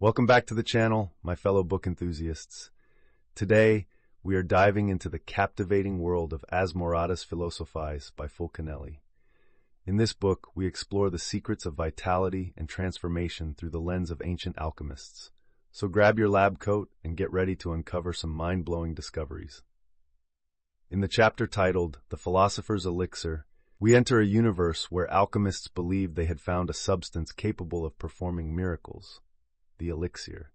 Welcome back to the channel, my fellow book enthusiasts. Today, we are diving into the captivating world of Mansiones Philosophae by Fulcanelli. In this book, we explore the secrets of vitality and transformation through the lens of ancient alchemists. So grab your lab coat and get ready to uncover some mind-blowing discoveries. In the chapter titled The Philosopher's Elixir, we enter a universe where alchemists believed they had found a substance capable of performing miracles. The elixir.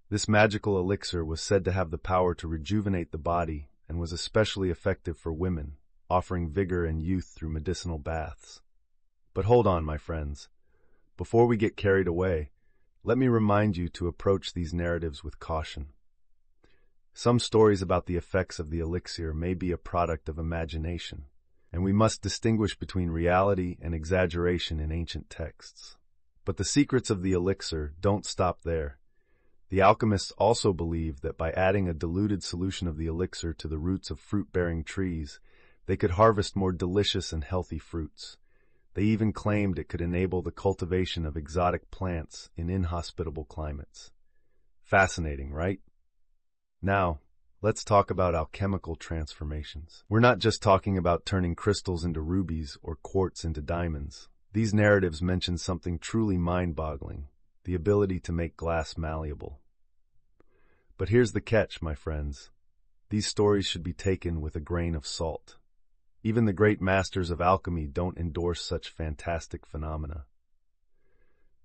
This magical elixir was said to have the power to rejuvenate the body and was especially effective for women, offering vigor and youth through medicinal baths. But hold on, my friends. Before we get carried away, let me remind you to approach these narratives with caution. Some stories about the effects of the elixir may be a product of imagination, and we must distinguish between reality and exaggeration in ancient texts. But the secrets of the elixir don't stop there. The alchemists also believed that by adding a diluted solution of the elixir to the roots of fruit-bearing trees, they could harvest more delicious and healthy fruits. They even claimed it could enable the cultivation of exotic plants in inhospitable climates. Fascinating, right? Now, let's talk about alchemical transformations. We're not just talking about turning crystals into rubies or quartz into diamonds. These narratives mention something truly mind-boggling, the ability to make glass malleable. But here's the catch, my friends. These stories should be taken with a grain of salt. Even the great masters of alchemy don't endorse such fantastic phenomena.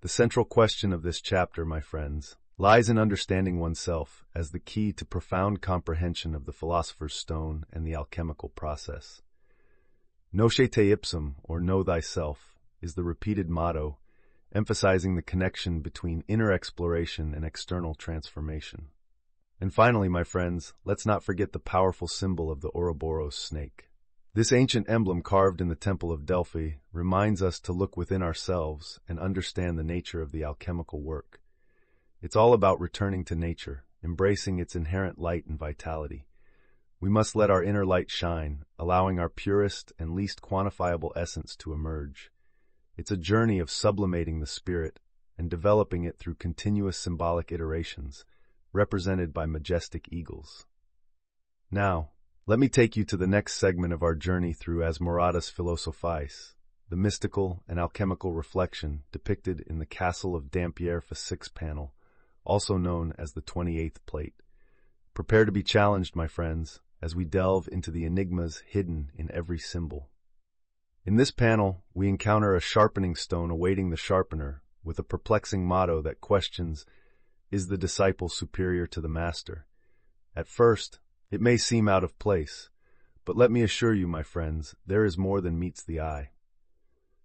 The central question of this chapter, my friends, lies in understanding oneself as the key to profound comprehension of the philosopher's stone and the alchemical process. Noce te ipsum, or know thyself, is the repeated motto, emphasizing the connection between inner exploration and external transformation. And finally, my friends, let's not forget the powerful symbol of the Ouroboros snake. This ancient emblem carved in the Temple of Delphi reminds us to look within ourselves and understand the nature of the alchemical work. It's all about returning to nature, embracing its inherent light and vitality. We must let our inner light shine, allowing our purest and least quantifiable essence to emerge. It's a journey of sublimating the spirit and developing it through continuous symbolic iterations, represented by majestic eagles. Now, let me take you to the next segment of our journey through Mansiones Philosophae, the mystical and alchemical reflection depicted in the Castle of Dampierre for panel, also known as the 28th plate. Prepare to be challenged, my friends, as we delve into the enigmas hidden in every symbol. In this panel, we encounter a sharpening stone awaiting the sharpener, with a perplexing motto that questions, is the disciple superior to the master? At first, it may seem out of place, but let me assure you, my friends, there is more than meets the eye.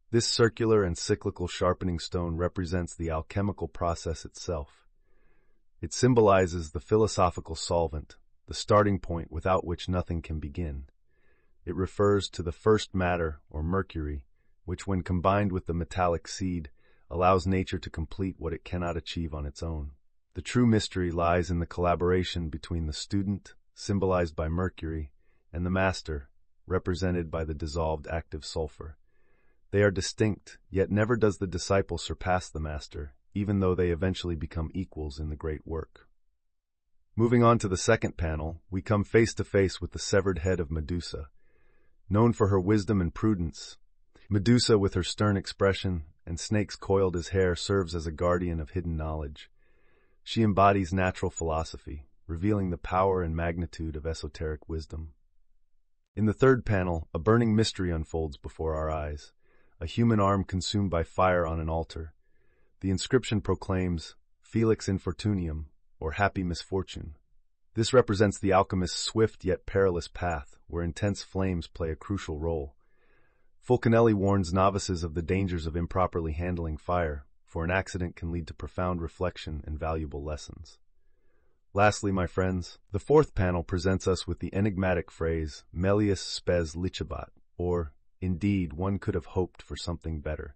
This circular and cyclical sharpening stone represents the alchemical process itself. It symbolizes the philosophical solvent, the starting point without which nothing can begin. It refers to the first matter, or mercury, which when combined with the metallic seed, allows nature to complete what it cannot achieve on its own. The true mystery lies in the collaboration between the student, symbolized by mercury, and the master, represented by the dissolved active sulfur. They are distinct, yet never does the disciple surpass the master, even though they eventually become equals in the great work. Moving on to the second panel, we come face to face with the severed head of Medusa. Known for her wisdom and prudence, Medusa, with her stern expression and snakes coiled as hair, serves as a guardian of hidden knowledge. She embodies natural philosophy, revealing the power and magnitude of esoteric wisdom. In the third panel, a burning mystery unfolds before our eyes, a human arm consumed by fire on an altar. The inscription proclaims, Felix Infortunium, or happy misfortune. This represents the alchemist's swift yet perilous path, where intense flames play a crucial role. Fulcanelli warns novices of the dangers of improperly handling fire, for an accident can lead to profound reflection and valuable lessons. Lastly, my friends, the fourth panel presents us with the enigmatic phrase, Melius spes licebat, or, indeed, one could have hoped for something better.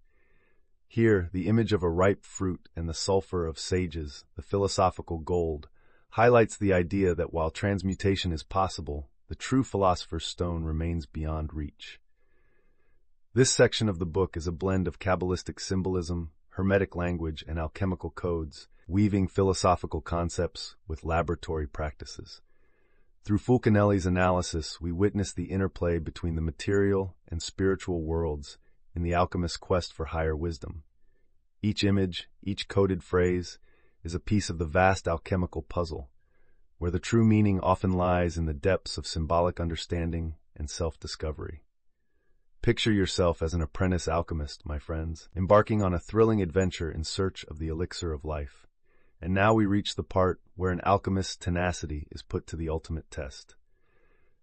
Here, the image of a ripe fruit and the sulfur of sages, the philosophical gold, highlights the idea that while transmutation is possible, the true philosopher's stone remains beyond reach. This section of the book is a blend of Kabbalistic symbolism, hermetic language, and alchemical codes, weaving philosophical concepts with laboratory practices. Through Fulcanelli's analysis, we witness the interplay between the material and spiritual worlds in the alchemist's quest for higher wisdom. Each image, each coded phrase, is a piece of the vast alchemical puzzle, where the true meaning often lies in the depths of symbolic understanding and self-discovery. Picture yourself as an apprentice alchemist, my friends, embarking on a thrilling adventure in search of the elixir of life. And now we reach the part where an alchemist's tenacity is put to the ultimate test.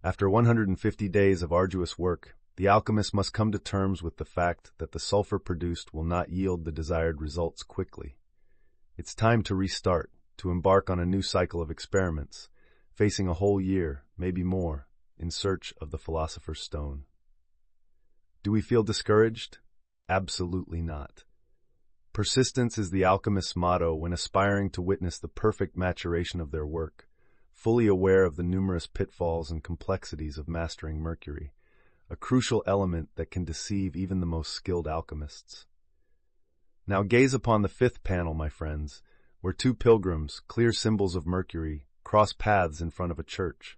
After 150 days of arduous work, the alchemist must come to terms with the fact that the sulfur produced will not yield the desired results quickly. It's time to restart, to embark on a new cycle of experiments, facing a whole year, maybe more, in search of the philosopher's stone. Do we feel discouraged? Absolutely not. Persistence is the alchemist's motto when aspiring to witness the perfect maturation of their work, fully aware of the numerous pitfalls and complexities of mastering mercury, a crucial element that can deceive even the most skilled alchemists. Now gaze upon the fifth panel, my friends, where two pilgrims, clear symbols of mercury, cross paths in front of a church.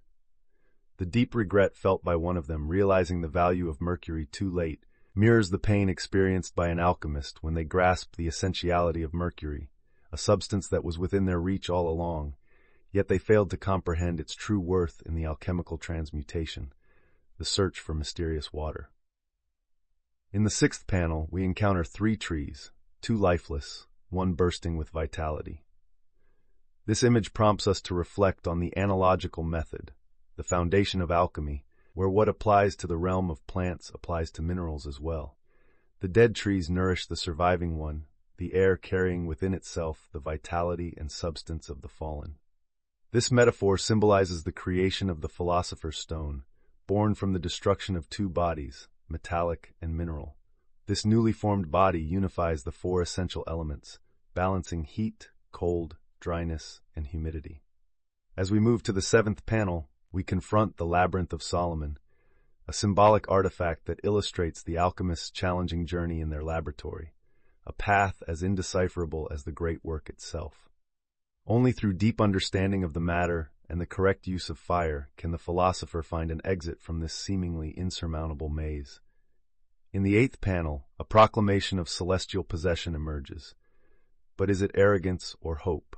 The deep regret felt by one of them, realizing the value of mercury too late, mirrors the pain experienced by an alchemist when they grasp the essentiality of mercury, a substance that was within their reach all along, yet they failed to comprehend its true worth in the alchemical transmutation, the search for mysterious water. In the sixth panel, we encounter three trees, two lifeless, one bursting with vitality. This image prompts us to reflect on the analogical method, the foundation of alchemy, where what applies to the realm of plants applies to minerals as well. The dead trees nourish the surviving one, the air carrying within itself the vitality and substance of the fallen. This metaphor symbolizes the creation of the philosopher's stone, born from the destruction of two bodies, metallic and mineral. This newly formed body unifies the four essential elements, balancing heat, cold, dryness, and humidity. As we move to the seventh panel, we confront the Labyrinth of Solomon, a symbolic artifact that illustrates the alchemist's challenging journey in their laboratory, a path as indecipherable as the great work itself. Only through deep understanding of the matter and the correct use of fire can the philosopher find an exit from this seemingly insurmountable maze. In the eighth panel, a proclamation of celestial possession emerges. But is it arrogance or hope?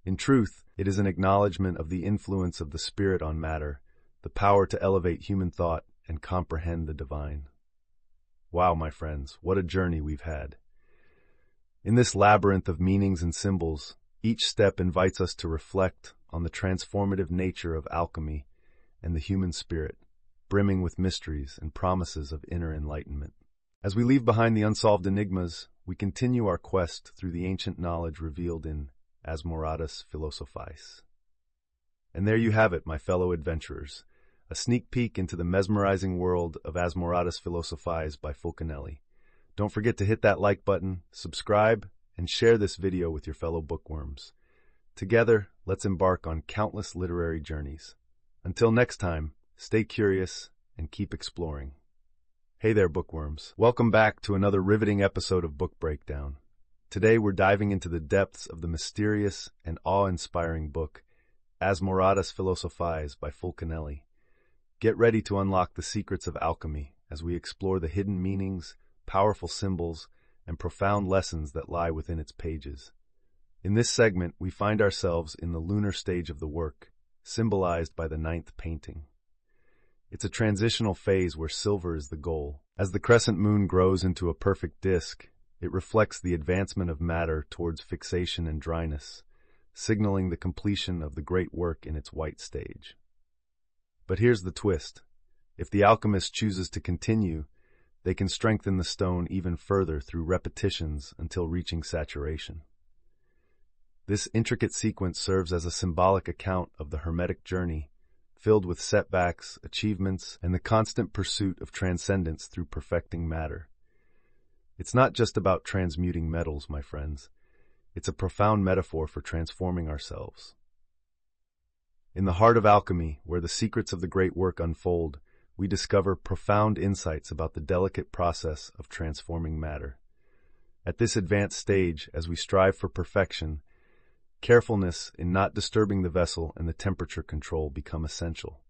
In truth, it is an acknowledgement of the influence of the spirit on matter, the power to elevate human thought and comprehend the divine. Wow, my friends, what a journey we've had. In this labyrinth of meanings and symbols, each step invites us to reflect on the transformative nature of alchemy and the human spirit, brimming with mysteries and promises of inner enlightenment. As we leave behind the unsolved enigmas, we continue our quest through the ancient knowledge revealed in Mansiones Philosophae. And there you have it, my fellow adventurers, a sneak peek into the mesmerizing world of Mansiones Philosophae by Fulcanelli. Don't forget to hit that like button, subscribe, and share this video with your fellow bookworms. Together, let's embark on countless literary journeys. Until next time, stay curious and keep exploring. Hey there, bookworms. Welcome back to another riveting episode of Book Breakdown. Today we're diving into the depths of the mysterious and awe-inspiring book, Mansiones Philosophae by Fulcanelli. Get ready to unlock the secrets of alchemy as we explore the hidden meanings, powerful symbols, and profound lessons that lie within its pages. In this segment, we find ourselves in the lunar stage of the work, symbolized by the ninth painting. It's a transitional phase where silver is the goal. As the crescent moon grows into a perfect disk, it reflects the advancement of matter towards fixation and dryness, signaling the completion of the great work in its white stage. But here's the twist. If the alchemist chooses to continue, they can strengthen the stone even further through repetitions until reaching saturation. This intricate sequence serves as a symbolic account of the hermetic journey, filled with setbacks, achievements, and the constant pursuit of transcendence through perfecting matter. It's not just about transmuting metals, my friends. It's a profound metaphor for transforming ourselves. In the heart of alchemy, where the secrets of the great work unfold, we discover profound insights about the delicate process of transforming matter. At this advanced stage, as we strive for perfection, carefulness in not disturbing the vessel and the temperature control become essential.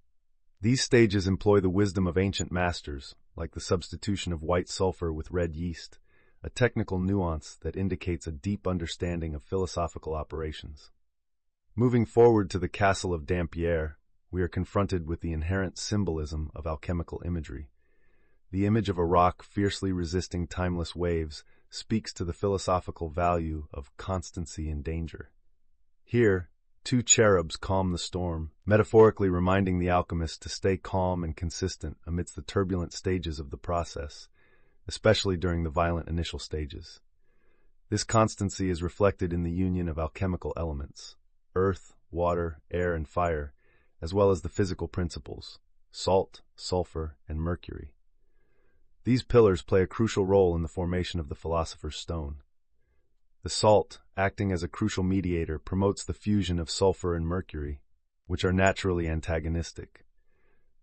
These stages employ the wisdom of ancient masters, like the substitution of white sulfur with red yeast, a technical nuance that indicates a deep understanding of philosophical operations. Moving forward to the Castle of Dampierre, we are confronted with the inherent symbolism of alchemical imagery. The image of a rock fiercely resisting timeless waves speaks to the philosophical value of constancy in danger. Here, two cherubs calm the storm, metaphorically reminding the alchemist to stay calm and consistent amidst the turbulent stages of the process, especially during the violent initial stages. This constancy is reflected in the union of alchemical elements, earth, water, air, and fire, as well as the physical principles, salt, sulfur, and mercury. These pillars play a crucial role in the formation of the Philosopher's Stone. The salt, acting as a crucial mediator, promotes the fusion of sulfur and mercury, which are naturally antagonistic.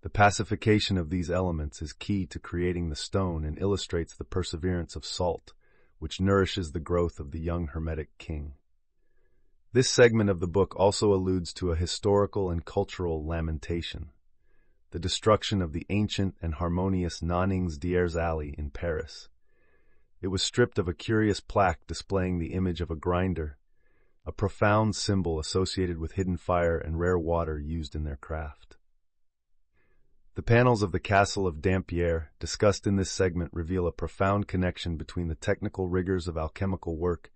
The pacification of these elements is key to creating the stone and illustrates the perseverance of salt, which nourishes the growth of the young Hermetic king. This segment of the book also alludes to a historical and cultural lamentation, the destruction of the ancient and harmonious Nonings d'Hiers Alley in Paris. It was stripped of a curious plaque displaying the image of a grinder, a profound symbol associated with hidden fire and rare water used in their craft. The panels of the Castle of Dampierre discussed in this segment reveal a profound connection between the technical rigors of alchemical work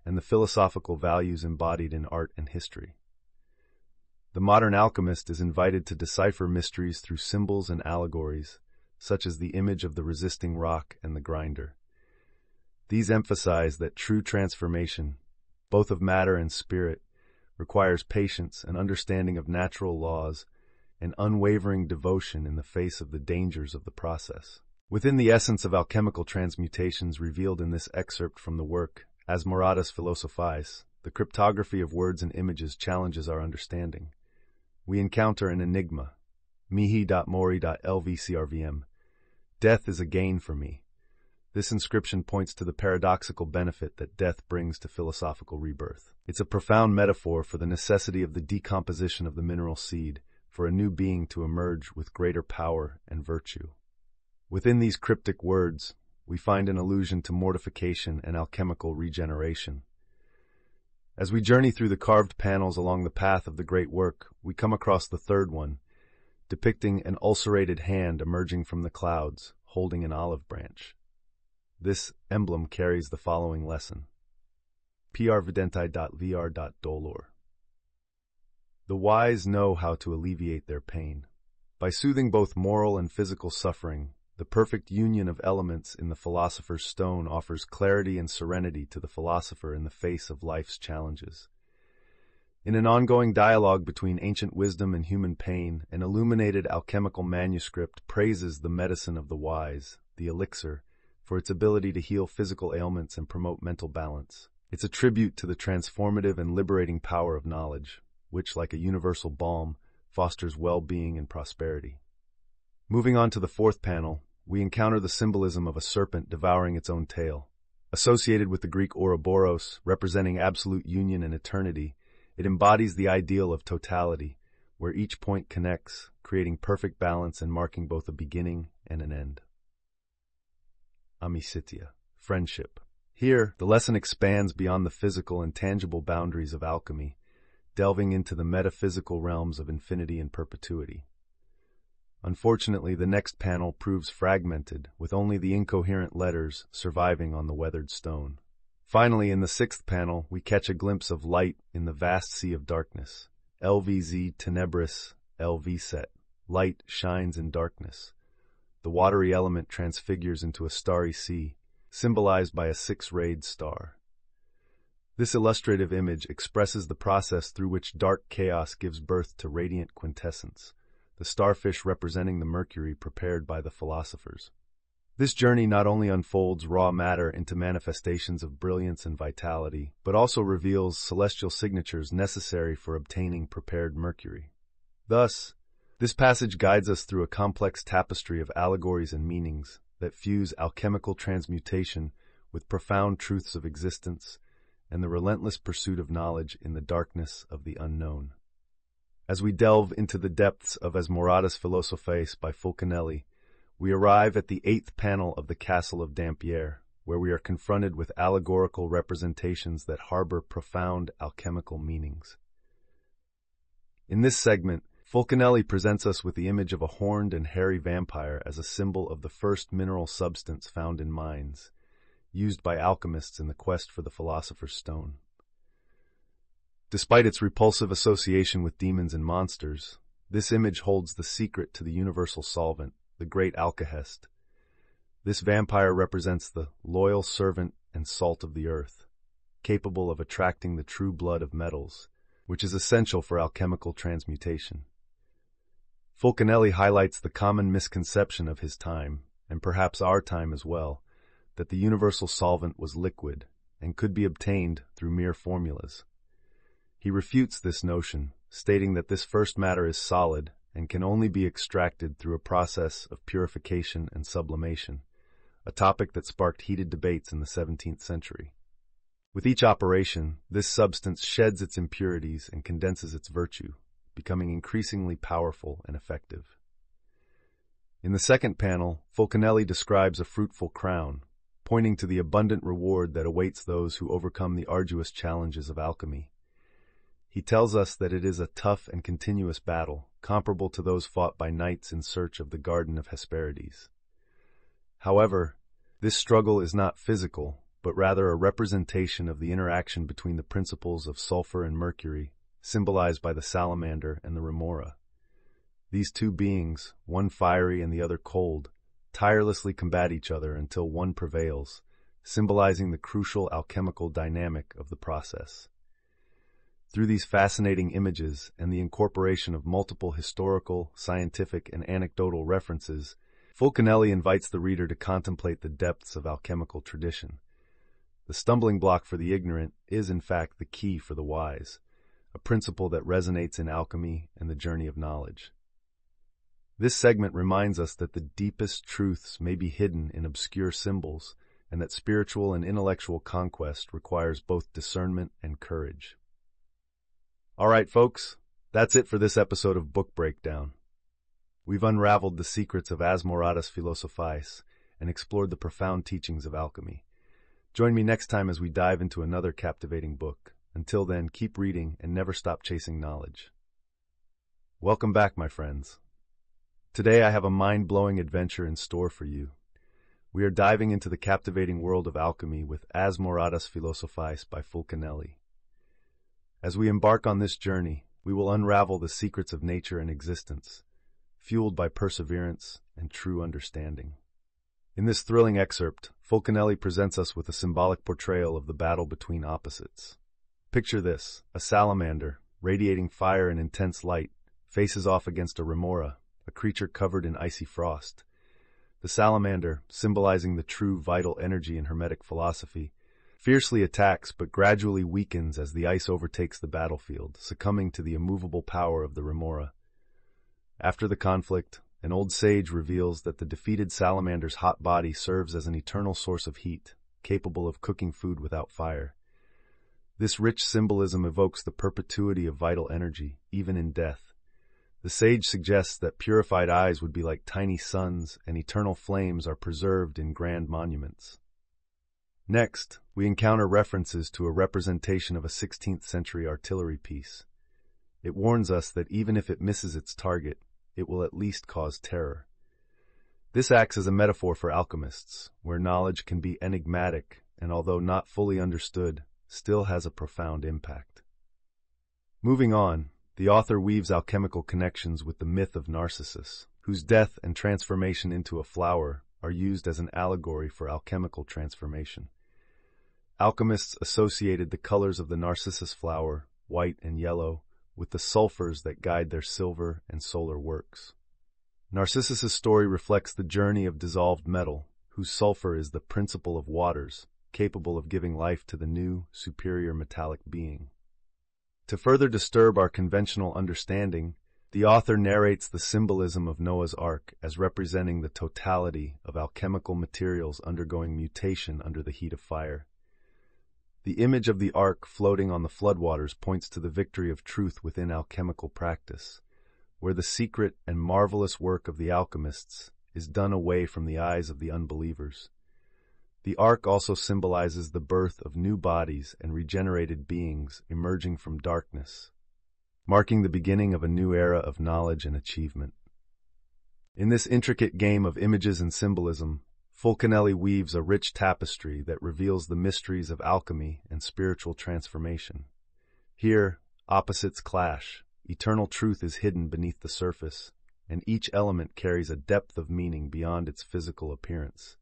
and the philosophical values embodied in art and history. The modern alchemist is invited to decipher mysteries through symbols and allegories, such as the image of the resisting rock and the grinder. These emphasize that true transformation, both of matter and spirit, requires patience and understanding of natural laws and unwavering devotion in the face of the dangers of the process. Within the essence of alchemical transmutations revealed in this excerpt from the work Mansiones Philosophae, the cryptography of words and images challenges our understanding. We encounter an enigma, mihi.mori.lvcrvm. Death is a gain for me. This inscription points to the paradoxical benefit that death brings to philosophical rebirth. It's a profound metaphor for the necessity of the decomposition of the mineral seed for a new being to emerge with greater power and virtue. Within these cryptic words, we find an allusion to mortification and alchemical regeneration. As we journey through the carved panels along the path of the great work, we come across the third one, depicting an ulcerated hand emerging from the clouds, holding an olive branch. This emblem carries the following lesson. prvidenti.vr.dolor. The wise know how to alleviate their pain. By soothing both moral and physical suffering, the perfect union of elements in the Philosopher's Stone offers clarity and serenity to the philosopher in the face of life's challenges. In an ongoing dialogue between ancient wisdom and human pain, an illuminated alchemical manuscript praises the medicine of the wise, the elixir, for its ability to heal physical ailments and promote mental balance. It's a tribute to the transformative and liberating power of knowledge, which, like a universal balm, fosters well-being and prosperity. Moving on to the fourth panel, we encounter the symbolism of a serpent devouring its own tail. Associated with the Greek Ouroboros, representing absolute union and eternity, it embodies the ideal of totality, where each point connects, creating perfect balance and marking both a beginning and an end. Amicitia, friendship. Here, the lesson expands beyond the physical and tangible boundaries of alchemy, delving into the metaphysical realms of infinity and perpetuity. Unfortunately, the next panel proves fragmented, with only the incoherent letters surviving on the weathered stone. Finally, in the sixth panel, we catch a glimpse of light in the vast sea of darkness. LVZ tenebris, LVset. Light shines in darkness. The watery element transfigures into a starry sea, symbolized by a six-rayed star. This illustrative image expresses the process through which dark chaos gives birth to radiant quintessence, the starfish representing the mercury prepared by the philosophers. This journey not only unfolds raw matter into manifestations of brilliance and vitality, but also reveals celestial signatures necessary for obtaining prepared mercury. Thus, this passage guides us through a complex tapestry of allegories and meanings that fuse alchemical transmutation with profound truths of existence and the relentless pursuit of knowledge in the darkness of the unknown. As we delve into the depths of Mansiones Philosophae by Fulcanelli, we arrive at the 8th panel of the Castle of Dampierre, where we are confronted with allegorical representations that harbor profound alchemical meanings. In this segment, Fulcanelli presents us with the image of a horned and hairy vampire as a symbol of the first mineral substance found in mines, used by alchemists in the quest for the Philosopher's Stone. Despite its repulsive association with demons and monsters, this image holds the secret to the universal solvent, the great alchemist. This vampire represents the loyal servant and salt of the earth, capable of attracting the true blood of metals, which is essential for alchemical transmutation. Fulcanelli highlights the common misconception of his time, and perhaps our time as well, that the universal solvent was liquid and could be obtained through mere formulas. He refutes this notion, stating that this first matter is solid and can only be extracted through a process of purification and sublimation, a topic that sparked heated debates in the 17th century. With each operation, this substance sheds its impurities and condenses its virtue, becoming increasingly powerful and effective. In the second panel, Fulcanelli describes a fruitful crown, pointing to the abundant reward that awaits those who overcome the arduous challenges of alchemy. He tells us that it is a tough and continuous battle, comparable to those fought by knights in search of the Garden of Hesperides. However, this struggle is not physical, but rather a representation of the interaction between the principles of sulfur and mercury, symbolized by the salamander and the remora. These two beings, one fiery and the other cold, tirelessly combat each other until one prevails, symbolizing the crucial alchemical dynamic of the process. Through these fascinating images and the incorporation of multiple historical, scientific, and anecdotal references, Fulcanelli invites the reader to contemplate the depths of alchemical tradition. The stumbling block for the ignorant is, in fact, the key for the wise, a principle that resonates in alchemy and the journey of knowledge. This segment reminds us that the deepest truths may be hidden in obscure symbols, and that spiritual and intellectual conquest requires both discernment and courage. All right, folks, that's it for this episode of Book Breakdown. We've unraveled the secrets of Mansiones Philosophae and explored the profound teachings of alchemy. Join me next time as we dive into another captivating book. Until then, keep reading and never stop chasing knowledge. Welcome back, my friends. Today I have a mind-blowing adventure in store for you. We are diving into the captivating world of alchemy with Mansiones Philosophae by Fulcanelli. As we embark on this journey, we will unravel the secrets of nature and existence, fueled by perseverance and true understanding. In this thrilling excerpt, Fulcanelli presents us with a symbolic portrayal of the battle between opposites. Picture this: a salamander, radiating fire and intense light, faces off against a remora, a creature covered in icy frost. The salamander, symbolizing the true vital energy in Hermetic philosophy, fiercely attacks but gradually weakens as the ice overtakes the battlefield, succumbing to the immovable power of the remora. After the conflict, an old sage reveals that the defeated salamander's hot body serves as an eternal source of heat, capable of cooking food without fire. This rich symbolism evokes the perpetuity of vital energy, even in death. The sage suggests that purified eyes would be like tiny suns, and eternal flames are preserved in grand monuments. Next, we encounter references to a representation of a 16th century artillery piece. It warns us that even if it misses its target, it will at least cause terror. This acts as a metaphor for alchemists, where knowledge can be enigmatic and, although not fully understood, still has a profound impact. Moving on, the author weaves alchemical connections with the myth of Narcissus, whose death and transformation into a flower are used as an allegory for alchemical transformation. Alchemists associated the colors of the narcissus flower, white and yellow, with the sulfurs that guide their silver and solar works. Narcissus's story reflects the journey of dissolved metal, whose sulfur is the principle of waters, capable of giving life to the new, superior metallic being. To further disturb our conventional understanding, The author narrates the symbolism of Noah's Ark as representing the totality of alchemical materials undergoing mutation under the heat of fire. The image of the ark floating on the floodwaters points to the victory of truth within alchemical practice, where the secret and marvelous work of the alchemists is done away from the eyes of the unbelievers. The ark also symbolizes the birth of new bodies and regenerated beings emerging from darkness, marking the beginning of a new era of knowledge and achievement. In this intricate game of images and symbolism, Fulcanelli weaves a rich tapestry that reveals the mysteries of alchemy and spiritual transformation. Here, opposites clash, eternal truth is hidden beneath the surface, and each element carries a depth of meaning beyond its physical appearance.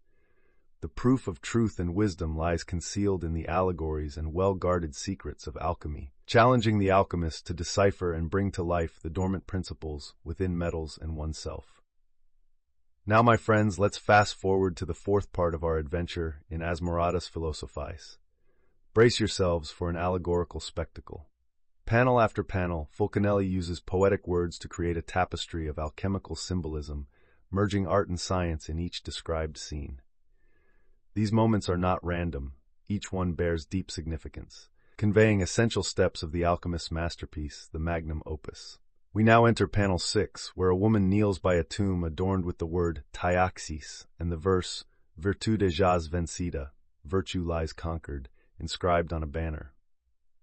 The proof of truth and wisdom lies concealed in the allegories and well-guarded secrets of alchemy, challenging the alchemist to decipher and bring to life the dormant principles within metals and oneself. Now, my friends, let's fast forward to the fourth part of our adventure in Mansiones Philosophae. Brace yourselves for an allegorical spectacle. Panel after panel, Fulcanelli uses poetic words to create a tapestry of alchemical symbolism, merging art and science in each described scene. These moments are not random. Each one bears deep significance, conveying essential steps of the alchemist's masterpiece, the magnum opus. We now enter panel 6, where a woman kneels by a tomb adorned with the word taiaxis and the verse Virtude jaz vencida, virtue lies conquered, inscribed on a banner.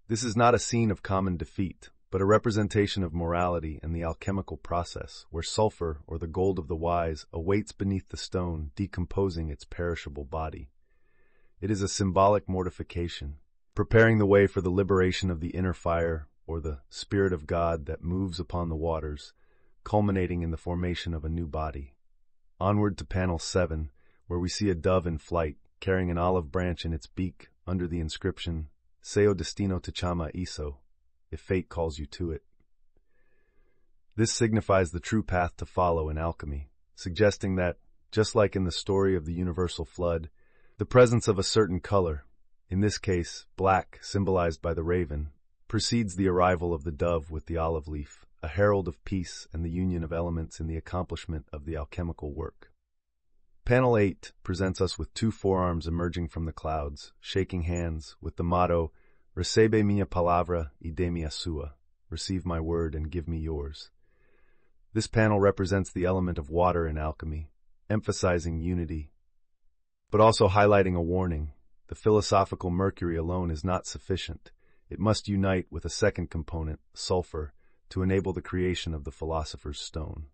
This is not a scene of common defeat, but a representation of morality and the alchemical process, where sulfur, or the gold of the wise, awaits beneath the stone, decomposing its perishable body. It is a symbolic mortification, preparing the way for the liberation of the inner fire, or the Spirit of God that moves upon the waters, culminating in the formation of a new body. Onward to panel 7, where we see a dove in flight, carrying an olive branch in its beak under the inscription, Se o destino te chama eso, if fate calls you to it. This signifies the true path to follow in alchemy, suggesting that, just like in the story of the universal flood, the presence of a certain color, in this case black symbolized by the raven, precedes the arrival of the dove with the olive leaf, a herald of peace and the union of elements in the accomplishment of the alchemical work. Panel 8 presents us with two forearms emerging from the clouds, shaking hands, with the motto, Recebe minha palavra y dê me a sua, receive my word and give me yours. This panel represents the element of water in alchemy, emphasizing unity, but also highlighting a warning. The philosophical mercury alone is not sufficient. It must unite with a second component, sulfur, to enable the creation of the philosopher's stone.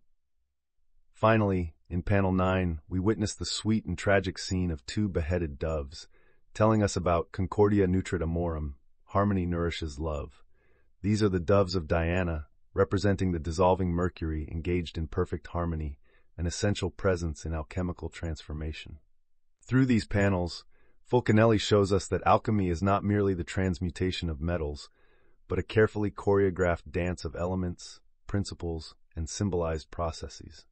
Finally, in panel 9, we witness the sweet and tragic scene of two beheaded doves, telling us about Concordia nutrit amorum, harmony nourishes love. These are the doves of Diana, representing the dissolving mercury engaged in perfect harmony, an essential presence in alchemical transformation. Through these panels, Fulcanelli shows us that alchemy is not merely the transmutation of metals, but a carefully choreographed dance of elements, principles, and symbolized processes.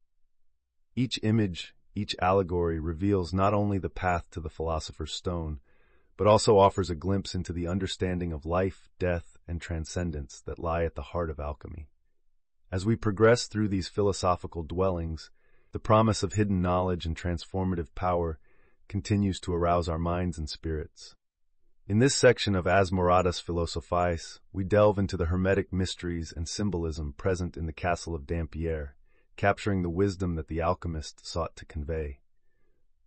Each image, each allegory reveals not only the path to the philosopher's stone, but also offers a glimpse into the understanding of life, death, and transcendence that lie at the heart of alchemy. As we progress through these philosophical dwellings, the promise of hidden knowledge and transformative power continues to arouse our minds and spirits. In this section of Mansiones Philosophae, we delve into the hermetic mysteries and symbolism present in the Castle of Dampierre, capturing the wisdom that the alchemist sought to convey.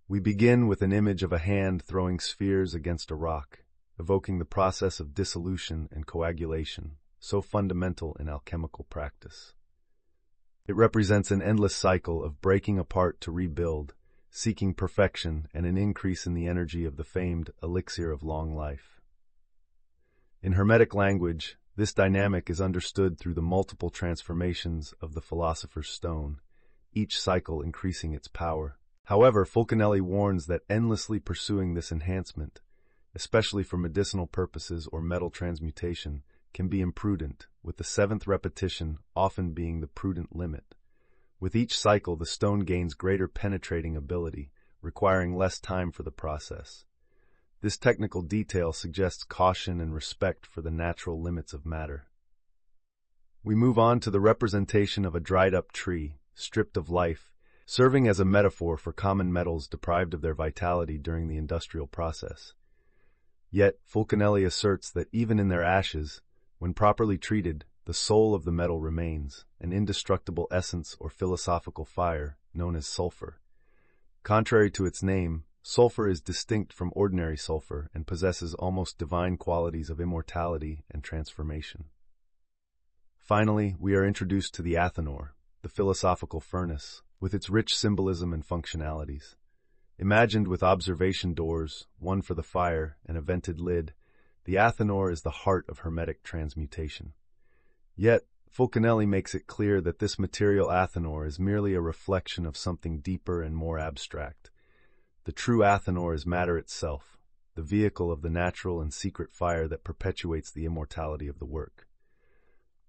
We begin with an image of a hand throwing spheres against a rock, evoking the process of dissolution and coagulation, so fundamental in alchemical practice. It represents an endless cycle of breaking apart to rebuild, seeking perfection and an increase in the energy of the famed elixir of long life. In Hermetic language, this dynamic is understood through the multiple transformations of the philosopher's stone, each cycle increasing its power. However, Fulcanelli warns that endlessly pursuing this enhancement, especially for medicinal purposes or metal transmutation, can be imprudent, with the seventh repetition often being the prudent limit. With each cycle, the stone gains greater penetrating ability, requiring less time for the process. This technical detail suggests caution and respect for the natural limits of matter. we move on to the representation of a dried-up tree, stripped of life, serving as a metaphor for common metals deprived of their vitality during the industrial process. Yet, Fulcanelli asserts that even in their ashes, when properly treated, the soul of the metal remains, an indestructible essence or philosophical fire known as sulfur. Contrary to its name, sulfur is distinct from ordinary sulfur and possesses almost divine qualities of immortality and transformation. Finally, we are introduced to the athanor, the philosophical furnace, with its rich symbolism and functionalities. Imagined with observation doors, one for the fire and a vented lid, the athanor is the heart of hermetic transmutation. Yet, Fulcanelli makes it clear that this material athanor is merely a reflection of something deeper and more abstract. The true athanor is matter itself, the vehicle of the natural and secret fire that perpetuates the immortality of the work.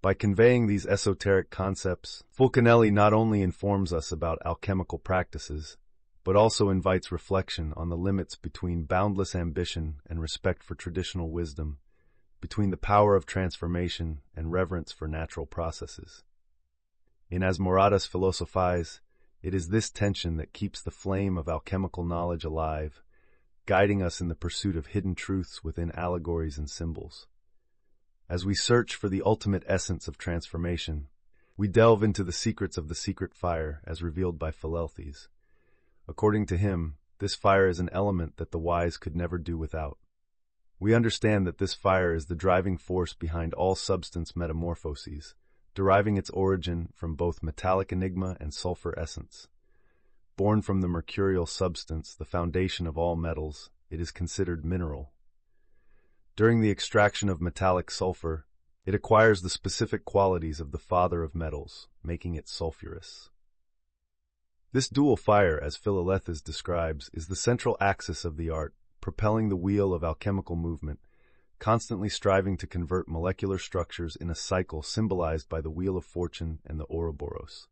By conveying these esoteric concepts, Fulcanelli not only informs us about alchemical practices, but also invites reflection on the limits between boundless ambition and respect for traditional wisdom, between the power of transformation and reverence for natural processes. In Mansiones Philosophae, it is this tension that keeps the flame of alchemical knowledge alive, guiding us in the pursuit of hidden truths within allegories and symbols. As we search for the ultimate essence of transformation, we delve into the secrets of the secret fire as revealed by Philelthes. According to him, this fire is an element that the wise could never do without. We understand that this fire is the driving force behind all substance metamorphoses, deriving its origin from both metallic enigma and sulfur essence. Born from the mercurial substance, the foundation of all metals, it is considered mineral. During the extraction of metallic sulfur, it acquires the specific qualities of the father of metals, making it sulfurous. This dual fire, as Philelthes describes, is the central axis of the art, propelling the wheel of alchemical movement, constantly striving to convert molecular structures in a cycle symbolized by the Wheel of Fortune and the Ouroboros.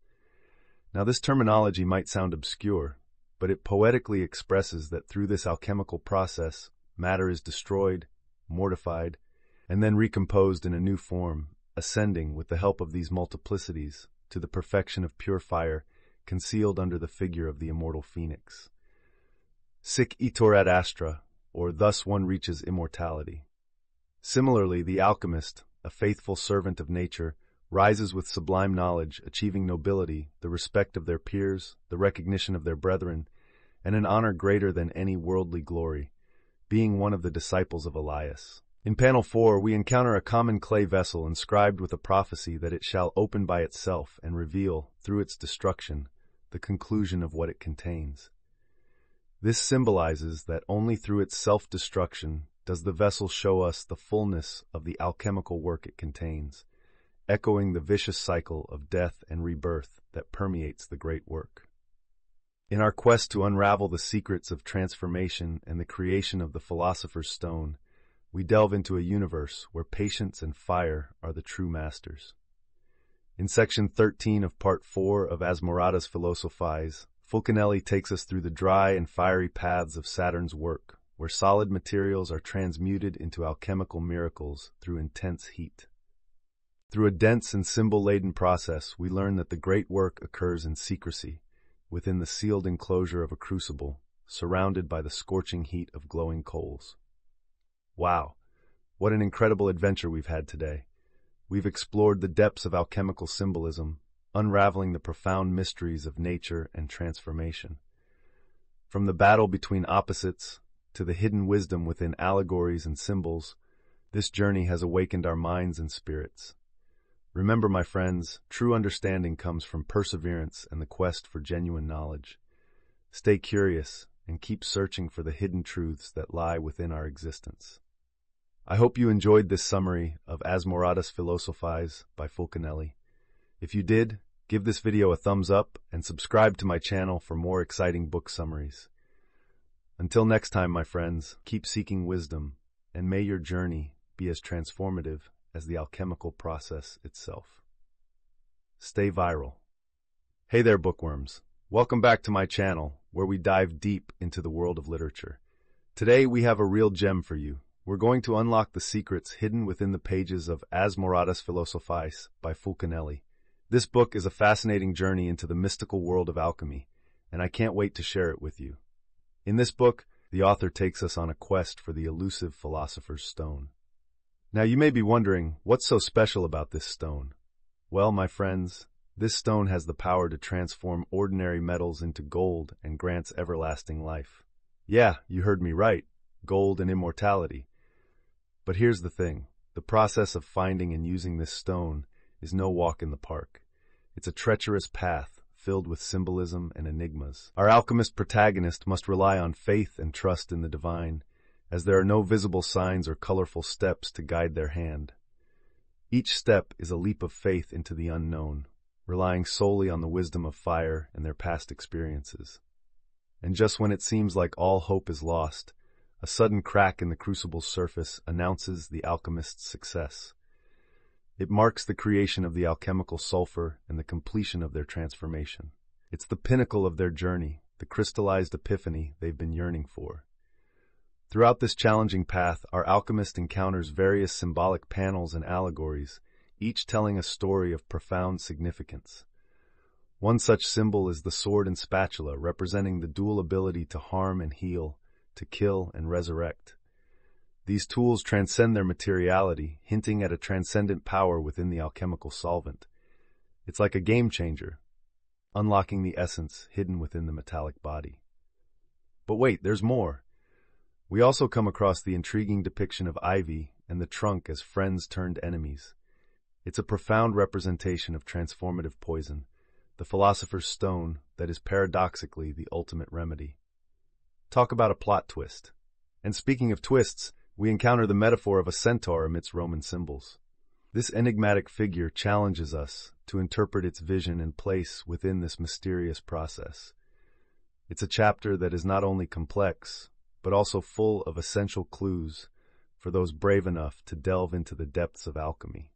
Now, this terminology might sound obscure, but it poetically expresses that through this alchemical process, matter is destroyed, mortified, and then recomposed in a new form, ascending, with the help of these multiplicities, to the perfection of pure fire, concealed under the figure of the immortal phoenix. Sic itur ad astra, or thus one reaches immortality. Similarly, the alchemist, a faithful servant of nature, rises with sublime knowledge, achieving nobility, the respect of their peers, the recognition of their brethren, and an honor greater than any worldly glory, being one of the disciples of Elias. In panel 4, we encounter a common clay vessel inscribed with a prophecy that it shall open by itself and reveal, through its destruction, the conclusion of what it contains. This symbolizes that only through its self-destruction does the vessel show us the fullness of the alchemical work it contains, echoing the vicious cycle of death and rebirth that permeates the great work. In our quest to unravel the secrets of transformation and the creation of the Philosopher's Stone, we delve into a universe where patience and fire are the true masters. In section 13 of part 4 of Mansiones Philosophae, Fulcanelli takes us through the dry and fiery paths of Saturn's work, where solid materials are transmuted into alchemical miracles through intense heat. Through a dense and symbol-laden process, we learn that the great work occurs in secrecy, within the sealed enclosure of a crucible, surrounded by the scorching heat of glowing coals. Wow, what an incredible adventure we've had today. We've explored the depths of alchemical symbolism, unraveling the profound mysteries of nature and transformation. From the battle between opposites to the hidden wisdom within allegories and symbols, this journey has awakened our minds and spirits. Remember, my friends, true understanding comes from perseverance and the quest for genuine knowledge. Stay curious and keep searching for the hidden truths that lie within our existence. I hope you enjoyed this summary of Mansiones Philosophae by Fulcanelli. If you did, give this video a thumbs up and subscribe to my channel for more exciting book summaries. Until next time, my friends, keep seeking wisdom, and may your journey be as transformative as the alchemical process itself. Stay viral. Hey there, bookworms. Welcome back to my channel, where we dive deep into the world of literature. Today, we have a real gem for you, we're going to unlock the secrets hidden within the pages of Mansiones Philosophae by Fulcanelli. This book is a fascinating journey into the mystical world of alchemy, and I can't wait to share it with you. In this book, the author takes us on a quest for the elusive Philosopher's Stone. Now, you may be wondering, what's so special about this stone? Well, my friends, this stone has the power to transform ordinary metals into gold and grants everlasting life. Yeah, you heard me right, gold and immortality. But here's the thing, the process of finding and using this stone is no walk in the park. It's a treacherous path filled with symbolism and enigmas. Our alchemist protagonist must rely on faith and trust in the divine, as there are no visible signs or colorful steps to guide their hand. Each step is a leap of faith into the unknown, relying solely on the wisdom of fire and their past experiences. And just when it seems like all hope is lost, a sudden crack in the crucible's surface announces the alchemist's success. It marks the creation of the alchemical sulfur and the completion of their transformation. It's the pinnacle of their journey, the crystallized epiphany they've been yearning for. Throughout this challenging path, our alchemist encounters various symbolic panels and allegories, each telling a story of profound significance. One such symbol is the sword and spatula, representing the dual ability to harm and heal, to kill and resurrect. These tools transcend their materiality, hinting at a transcendent power within the alchemical solvent. It's like a game changer, unlocking the essence hidden within the metallic body. But wait, there's more. We also come across the intriguing depiction of ivy and the trunk as friends turned enemies. It's a profound representation of transformative poison, the philosopher's stone that is paradoxically the ultimate remedy. Talk about a plot twist. And speaking of twists, we encounter the metaphor of a centaur amidst Roman symbols. This enigmatic figure challenges us to interpret its vision and place within this mysterious process. It's a chapter that is not only complex, but also full of essential clues for those brave enough to delve into the depths of alchemy.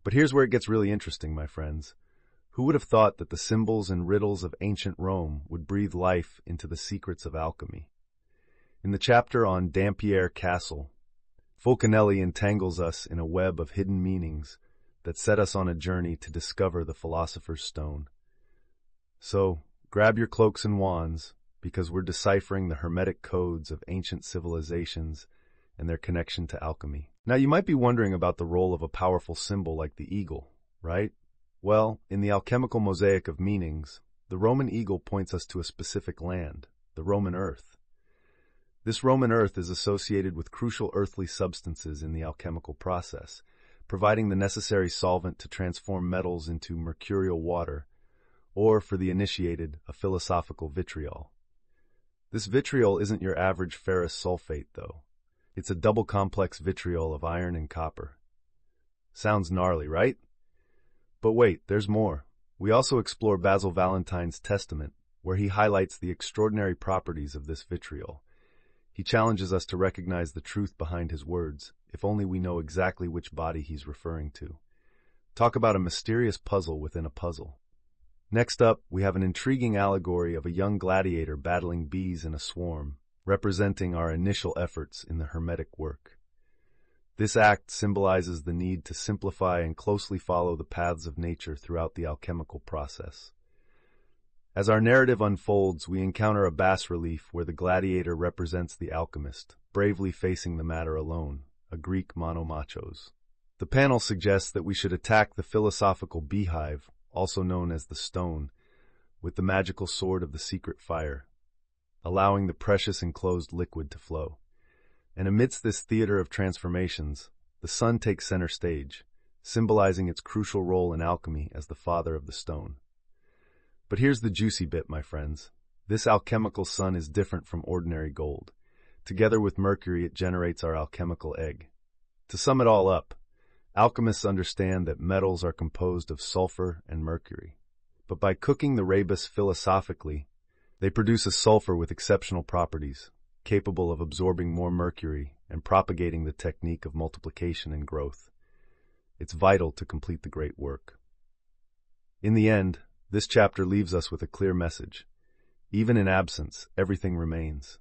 But here's where it gets really interesting, my friends. Who would have thought that the symbols and riddles of ancient Rome would breathe life into the secrets of alchemy? In the chapter on Dampierre Castle, Fulcanelli entangles us in a web of hidden meanings that set us on a journey to discover the Philosopher's Stone. So, grab your cloaks and wands, because we're deciphering the hermetic codes of ancient civilizations and their connection to alchemy. Now, you might be wondering about the role of a powerful symbol like the eagle, right? Well, in the alchemical mosaic of meanings, the Roman eagle points us to a specific land, the Roman earth. This Roman earth is associated with crucial earthly substances in the alchemical process, providing the necessary solvent to transform metals into mercurial water, or, for the initiated, a philosophical vitriol. This vitriol isn't your average ferrous sulfate, though. It's a double complex vitriol of iron and copper. Sounds gnarly, right? But wait, there's more. We also explore Basil Valentine's testament, where he highlights the extraordinary properties of this vitriol. He challenges us to recognize the truth behind his words, if only we know exactly which body he's referring to. Talk about a mysterious puzzle within a puzzle. Next up, we have an intriguing allegory of a young gladiator battling bees in a swarm, representing our initial efforts in the hermetic work. This act symbolizes the need to simplify and closely follow the paths of nature throughout the alchemical process. As our narrative unfolds, we encounter a bas-relief where the gladiator represents the alchemist, bravely facing the matter alone, a Greek monomachos. The panel suggests that we should attack the philosophical beehive, also known as the stone, with the magical sword of the secret fire, allowing the precious enclosed liquid to flow. And amidst this theater of transformations, the sun takes center stage, symbolizing its crucial role in alchemy as the father of the stone. But here's the juicy bit, my friends. This alchemical sun is different from ordinary gold. Together with mercury, it generates our alchemical egg. To sum it all up, alchemists understand that metals are composed of sulfur and mercury. But by cooking the rebus philosophically, they produce a sulfur with exceptional properties, capable of absorbing more mercury and propagating the technique of multiplication and growth. It's vital to complete the great work. In the end, this chapter leaves us with a clear message. Even in absence, everything remains.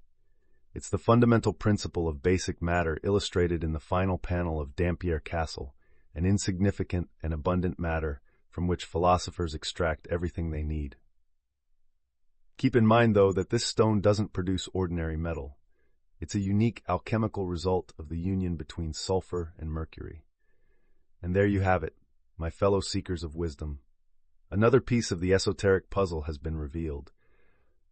It's the fundamental principle of basic matter illustrated in the final panel of Dampierre Castle, an insignificant and abundant matter from which philosophers extract everything they need. Keep in mind, though, that this stone doesn't produce ordinary metal. It's a unique alchemical result of the union between sulfur and mercury. And there you have it, my fellow seekers of wisdom. Another piece of the esoteric puzzle has been revealed.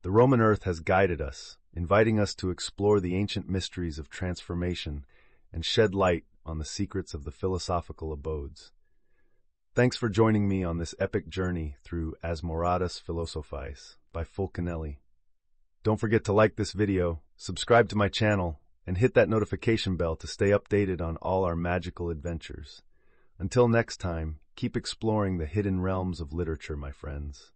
The Roman earth has guided us, inviting us to explore the ancient mysteries of transformation and shed light on the secrets of the philosophical abodes. Thanks for joining me on this epic journey through Mansiones Philosophae by Fulcanelli. Don't forget to like this video, subscribe to my channel, and hit that notification bell to stay updated on all our magical adventures. Until next time, keep exploring the hidden realms of literature, my friends.